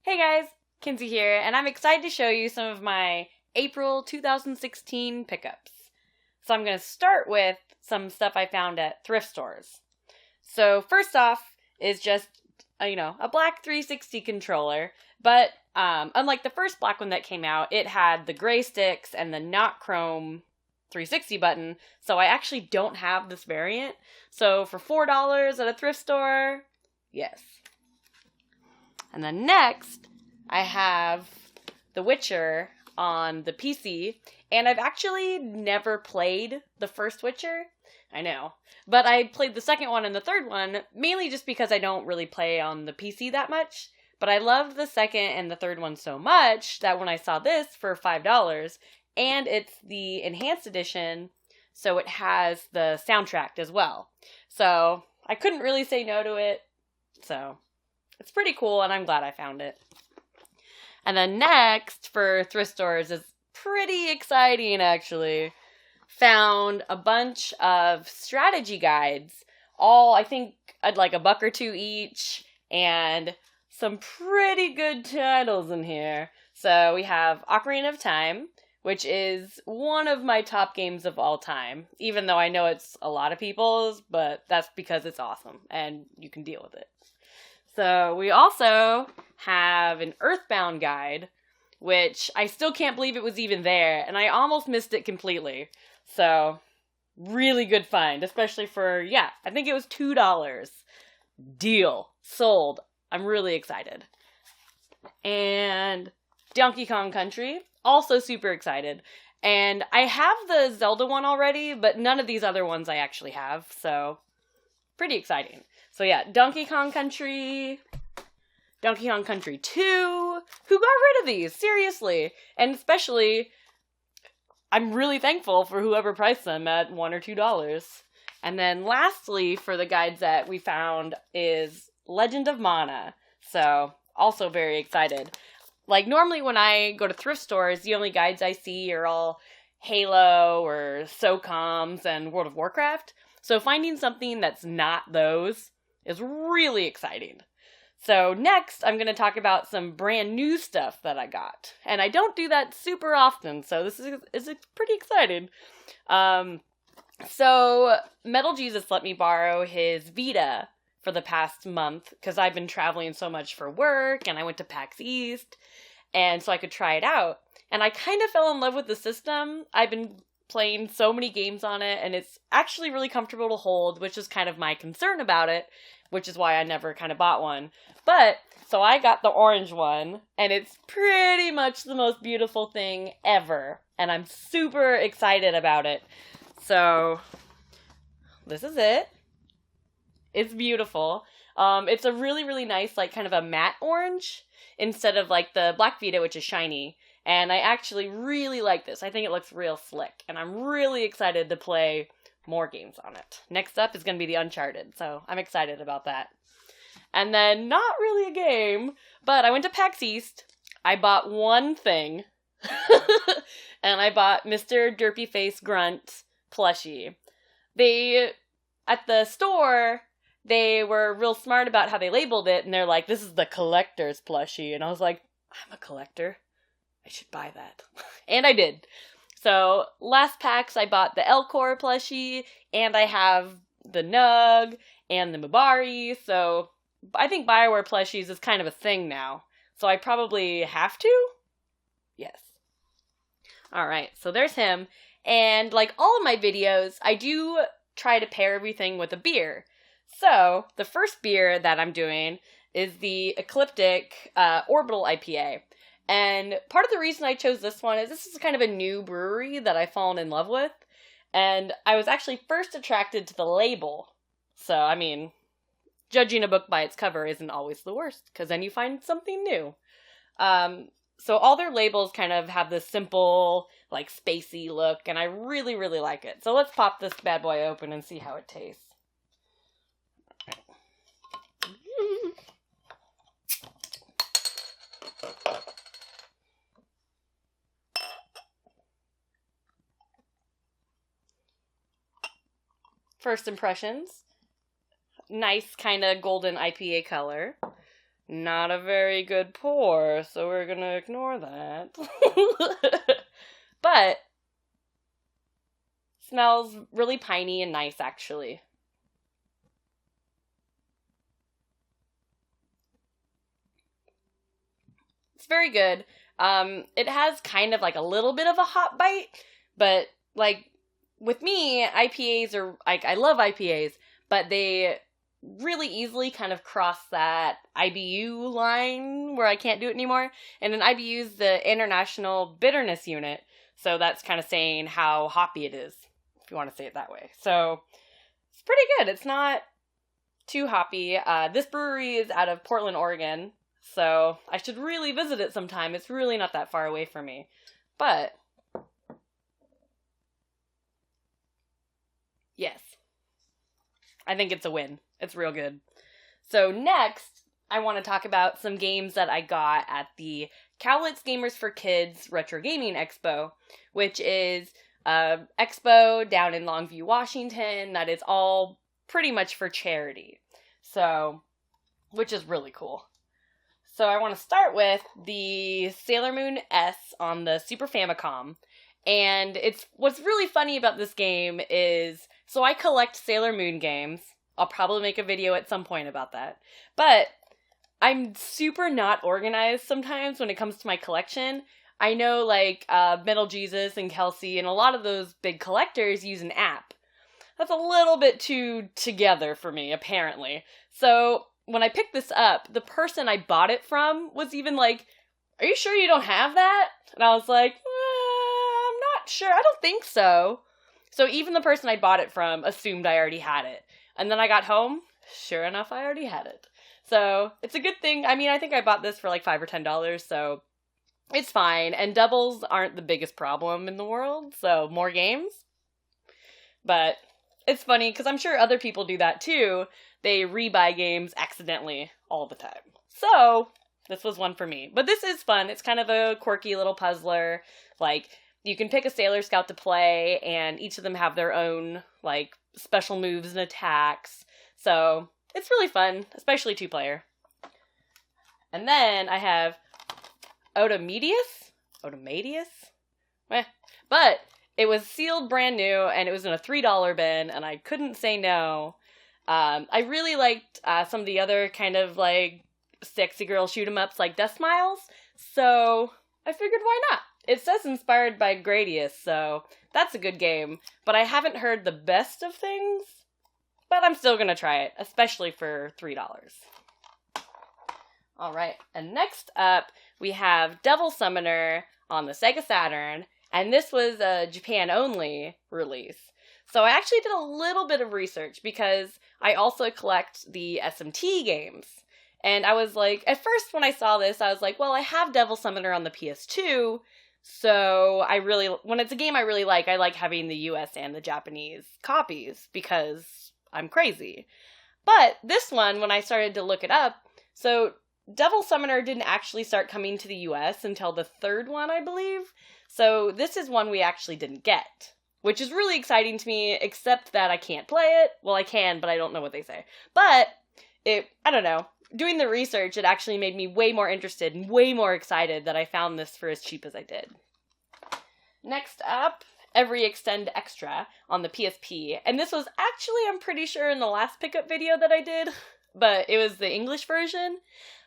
Hey guys, Kinsey here, and I'm excited to show you some of my April 2016 pickups. So I'm going to start with some stuff I found at thrift stores. So first off is just, a black 360 controller, but unlike the first black one that came out, it had the gray sticks and the not chrome 360 button, so I actually don't have this variant. So for $4 at a thrift store, yes. And then next, I have The Witcher on the PC, and I've actually never played the first Witcher. I know. But I played the second one and the third one, mainly just because I don't really play on the PC that much. But I loved the second and the third one so much that when I saw this for $5, and it's the enhanced edition, so it has the soundtrack as well. So I couldn't really say no to it, so it's pretty cool, and I'm glad I found it. And then next, for thrift stores, is pretty exciting, actually. Found a bunch of strategy guides, all, I think, I'd like $1 or $2 each, and some pretty good titles in here. So we have Ocarina of Time, which is one of my top games of all time, even though I know it's a lot of people's, but that's because it's awesome, and you can deal with it. So we also have an Earthbound guide, which I still can't believe it was even there, and I almost missed it completely. So, really good find, especially for, I think it was $2. Deal. Sold. I'm really excited. And Donkey Kong Country, also super excited. And I have the Zelda one already, but none of these other ones I actually have, so pretty exciting. So Donkey Kong Country 2. Who got rid of these? Seriously. And especially, I'm really thankful for whoever priced them at $1 or $2. And then lastly, for the guides that we found, is Legend of Mana. So, also very excited. Like, normally when I go to thrift stores, the only guides I see are all Halo or SOCOMs and World of Warcraft. So finding something that's not those is really exciting. So next, I'm going to talk about some brand new stuff that I got. And I don't do that super often, so this is pretty exciting. So Metal Jesus let me borrow his Vita for the past month, because I've been traveling so much for work, and I went to PAX East, and so I could try it out. And I kind of fell in love with the system. I've been playing so many games on it, and it's actually really comfortable to hold, which is kind of my concern about it, which is why I never kind of bought one. But, so I got the orange one, and it's pretty much the most beautiful thing ever, and I'm super excited about it. So, this is it. It's beautiful. It's a really, really nice, like, kind of a matte orange, instead of, like, the Black Vita, which is shiny. And I actually really like this. I think it looks real slick, and I'm really excited to play more games on it. Next up is going to be the Uncharted, so I'm excited about that. And then, not really a game, but I went to PAX East, I bought one thing, and I bought Mr. Derpy Face Grunt plushie. At the store, they were real smart about how they labeled it, and they're like, this is the collector's plushie, and I was like, I'm a collector. I should buy that. And I did. So, last PAX, I bought the Elcor plushie, and I have the Nug, and the Mubari, so I think Bioware plushies is kind of a thing now. So I probably have to? Yes. Alright, so there's him. And like all of my videos, I do try to pair everything with a beer. So, the first beer that I'm doing is the Ecliptic Orbital IPA. And part of the reason I chose this one is this is kind of a new brewery that I've fallen in love with. And I was actually first attracted to the label. So, I mean, judging a book by its cover isn't always the worst, because then you find something new. So all their labels kind of have this simple, like, spacey look, and I really, really like it. So let's pop this bad boy open and see how it tastes. First impressions. Nice kind of golden IPA color. not a very good pour, so we're gonna ignore that. But smells really piney and nice, actually. It's very good. It has kind of like a little bit of a hot bite, but like with me, IPAs are like, I love IPAs, but they really easily kind of cross that IBU line where I can't do it anymore. And an IBU is the International Bitterness Unit, so that's kind of saying how hoppy it is, if you want to say it that way. So it's pretty good. It's not too hoppy. This brewery is out of Portland, Oregon, so I should really visit it sometime. It's really not that far away from me. But yes, I think it's a win. It's real good. So next, I want to talk about some games that I got at the Cowlitz Gamers for Kids Retro Gaming Expo, which is an expo down in Longview, Washington, that is all pretty much for charity. So, which is really cool. So I want to start with the Sailor Moon S on the Super Famicom. And what's really funny about this game is, so I collect Sailor Moon games. I'll probably make a video at some point about that. But I'm super not organized sometimes when it comes to my collection. I know like Metal Jesus and Kelsey and a lot of those big collectors use an app. That's a little bit too together for me, apparently. So when I picked this up, the person I bought it from was even like, "Are you sure you don't have that?" And I was like, "I'm not sure. I don't think so." So even the person I bought it from assumed I already had it. And then I got home, sure enough, I already had it. So it's a good thing. I mean, I think I bought this for like $5 or $10, so it's fine. And doubles aren't the biggest problem in the world, so more games. But it's funny, because I'm sure other people do that too. They rebuy games accidentally all the time. So this was one for me. But this is fun. It's kind of a quirky little puzzler. Like, you can pick a Sailor Scout to play, and each of them have their own, like, special moves and attacks. So it's really fun, especially 2-player. And then I have Odomedius? But it was sealed brand new, and it was in a $3 bin, and I couldn't say no. I really liked some of the other kind of, like, sexy girl shoot-em-ups like Death Smiles, so I figured why not? It says inspired by Gradius, so that's a good game. But I haven't heard the best of things, but I'm still going to try it, especially for $3. Alright, and next up, we have Devil Summoner on the Sega Saturn, and this was a Japan-only release. So I actually did a little bit of research, because I also collect the SMT games. And I was like, at first when I saw this, I was like, well, I have Devil Summoner on the PS2, so when it's a game I really like having the US and the Japanese copies, because I'm crazy. But this one, when I started to look it up, so Devil Summoner didn't actually start coming to the US until the third one, I believe. So this is one we actually didn't get, which is really exciting to me, except that I can't play it. Well, I can, but I don't know what they say. But I don't know. Doing the research, it actually made me way more interested and way more excited that I found this for as cheap as I did. Next up, Every Extend Extra on the PSP. And this was actually, I'm pretty sure, in the last pickup video that I did, but it was the English version.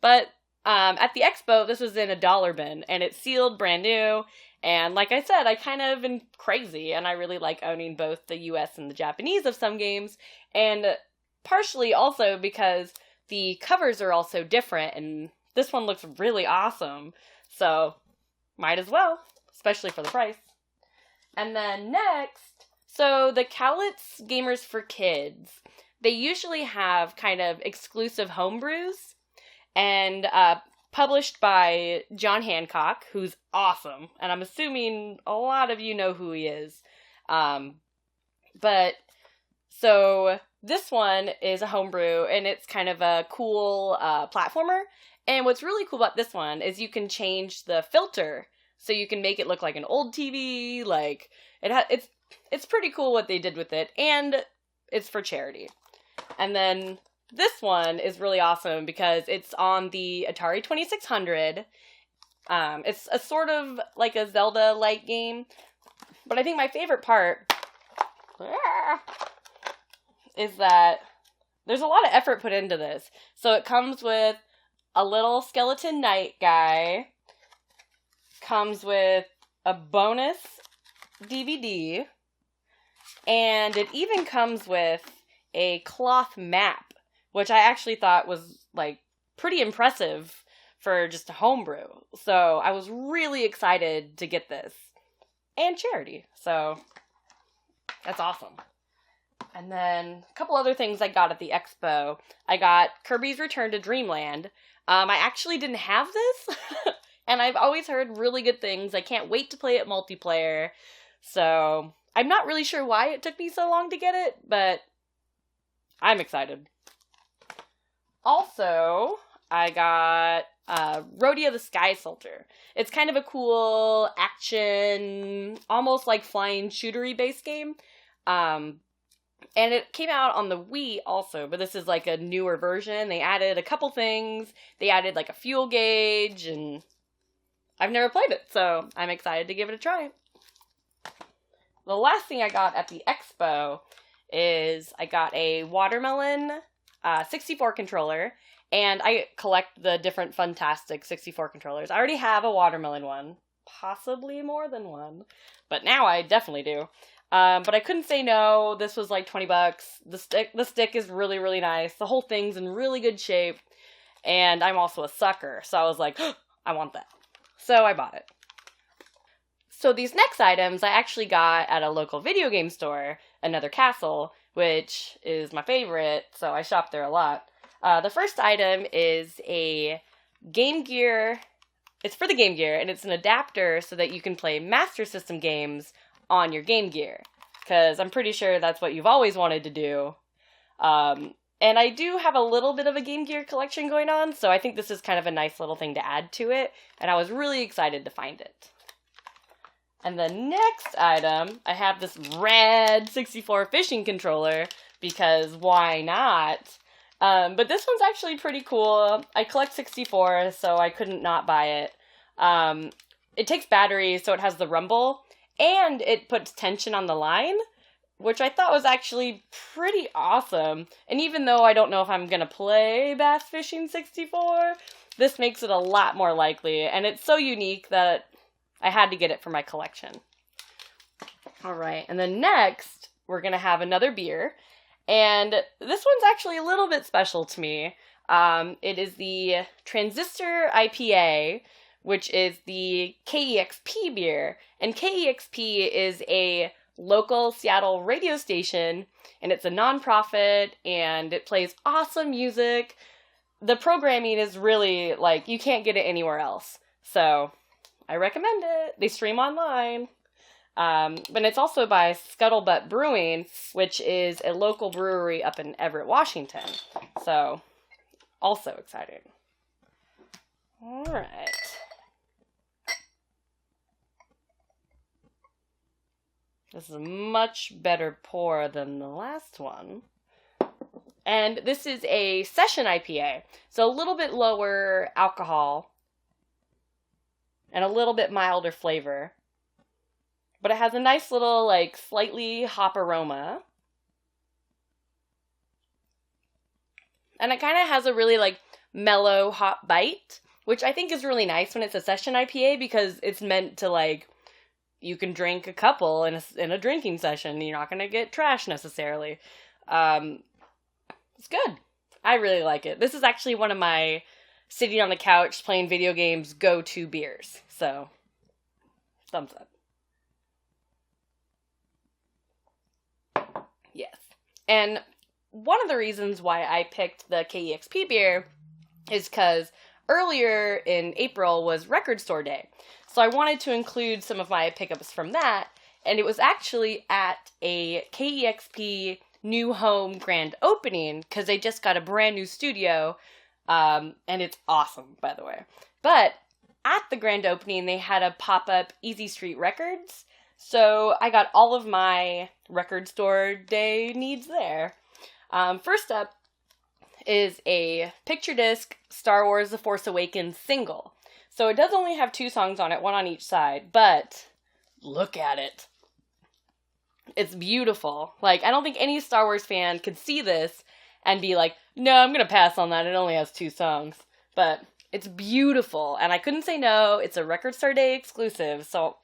But at the expo, this was in a $1 bin, and it's sealed brand new. And like I said, I kind of am crazy, and I really like owning both the US and the Japanese of some games. And partially also because the covers are also different, and this one looks really awesome. So, might as well, especially for the price. And then next, so the Cowlitz Gamers for Kids, they usually have kind of exclusive homebrews, and published by John Hancock, who's awesome, and I'm assuming a lot of you know who he is. But, so this one is a homebrew, and it's kind of a cool platformer. And what's really cool about this one is you can change the filter, so you can make it look like an old TV. Like it's pretty cool what they did with it, and it's for charity. And then This one is really awesome because it's on the Atari 2600. It's a sort of like a Zelda-like game, but I think my favorite part is that there's a lot of effort put into this. So it comes with a little skeleton knight guy, comes with a bonus DVD, and it even comes with a cloth map, which I actually thought was, like, pretty impressive for just a homebrew. So I was really excited to get this. And charity. So that's awesome. And then a couple other things I got at the expo. I got Kirby's Return to Dreamland. I actually didn't have this, and I've always heard really good things. I can't wait to play it multiplayer. So I'm not really sure why it took me so long to get it, but I'm excited. Also, I got Rodeo the Sky Soldier. It's kind of a cool action, almost like flying shootery based game. And it came out on the Wii also, but this is like a newer version. They added a couple things. They added like a fuel gauge, and I've never played it, so I'm excited to give it a try. The last thing I got at the expo is I got a Watermelon 64 controller, and I collect the different Funtastic 64 controllers. I already have a Watermelon one, possibly more than one, but now I definitely do. But I couldn't say no. This was like $20. The stick is really, really nice. The whole thing's in really good shape. And I'm also a sucker. So I was like, oh, I want that. So I bought it. So these next items I actually got at a local video game store, Another Castle, which is my favorite. So I shop there a lot. The first item is a Game Gear. It's for the Game Gear, and it's an adapter so that you can play Master System games on your Game Gear, because I'm pretty sure that's what you've always wanted to do. And I do have a little bit of a Game Gear collection going on, so I think this is kind of a nice little thing to add to it, and I was really excited to find it. And the next item, I have this red 64 fishing controller, because why not? But this one's actually pretty cool. I collect 64, so I couldn't not buy it. It takes batteries, so it has the rumble, and it puts tension on the line, which I thought was actually pretty awesome. And even though I don't know if I'm going to play Bass Fishing 64, this makes it a lot more likely. And it's so unique that I had to get it for my collection. Alright, and then next, we're going to have another beer. And this one's actually a little bit special to me. It is the Transistor IPA, which is the KEXP beer. And KEXP is a local Seattle radio station, and it's a nonprofit, and it plays awesome music. The programming is really, like, you can't get it anywhere else. So, I recommend it. They stream online. But it's also by Scuttlebutt Brewing, which is a local brewery up in Everett, Washington. So, also exciting. Alright. This is a much better pour than the last one. And this is a session IPA. So a little bit lower alcohol. And a little bit milder flavor. But it has a nice little, like, slightly hop aroma. And it kind of has a really, like, mellow hop bite. Which I think is really nice when it's a session IPA, because it's meant to, like, you can drink a couple in a drinking session. You're not going to get trash necessarily. It's good. I really like it. This is actually one of my sitting on the couch playing video games go-to beers. So, thumbs up. Yes. And one of the reasons why I picked the KEXP beer is because earlier in April was Record Store Day. So I wanted to include some of my pickups from that, and it was actually at a KEXP new home grand opening, because they just got a brand new studio, and it's awesome, by the way. But at the grand opening, they had a pop-up Easy Street Records, so I got all of my Record Store Day needs there. First up is a picture disc Star Wars The Force Awakens single. So it does only have 2 songs on it, one on each side, but look at it. It's beautiful. Like, I don't think any Star Wars fan could see this and be like, no, I'm gonna pass on that, it only has 2 songs. But it's beautiful, and I couldn't say no. It's a Record Store Day exclusive, so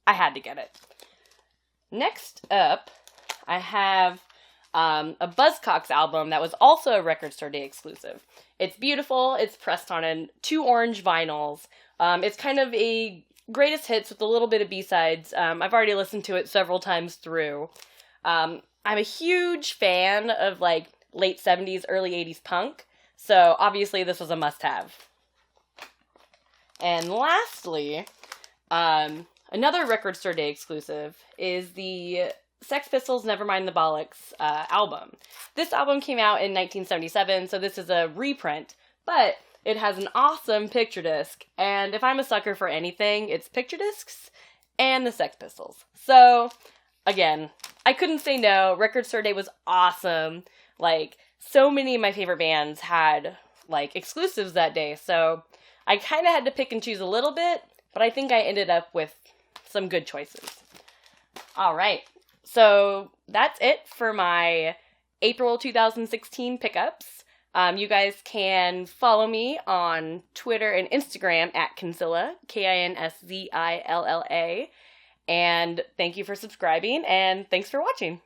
I had to get it. Next up, I have a Buzzcocks album that was also a Record Store Day exclusive. It's beautiful. It's pressed on 2 orange vinyls. It's kind of a greatest hits with a little bit of B-sides. I've already listened to it several times through. I'm a huge fan of like late 70s, early 80s punk, so obviously this was a must-have. And lastly, another Record Store Day exclusive is the Sex Pistols' Nevermind the Bollocks album. This album came out in 1977, so this is a reprint, but it has an awesome picture disc, and if I'm a sucker for anything, it's picture discs and the Sex Pistols. So, again, I couldn't say no. Record Store Day was awesome. Like, so many of my favorite bands had, like, exclusives that day, so I kind of had to pick and choose a little bit, but I think I ended up with some good choices. Alright, so that's it for my April 2016 pickups. You guys can follow me on Twitter and Instagram at Kinsilla, Kinszilla, and thank you for subscribing, and thanks for watching.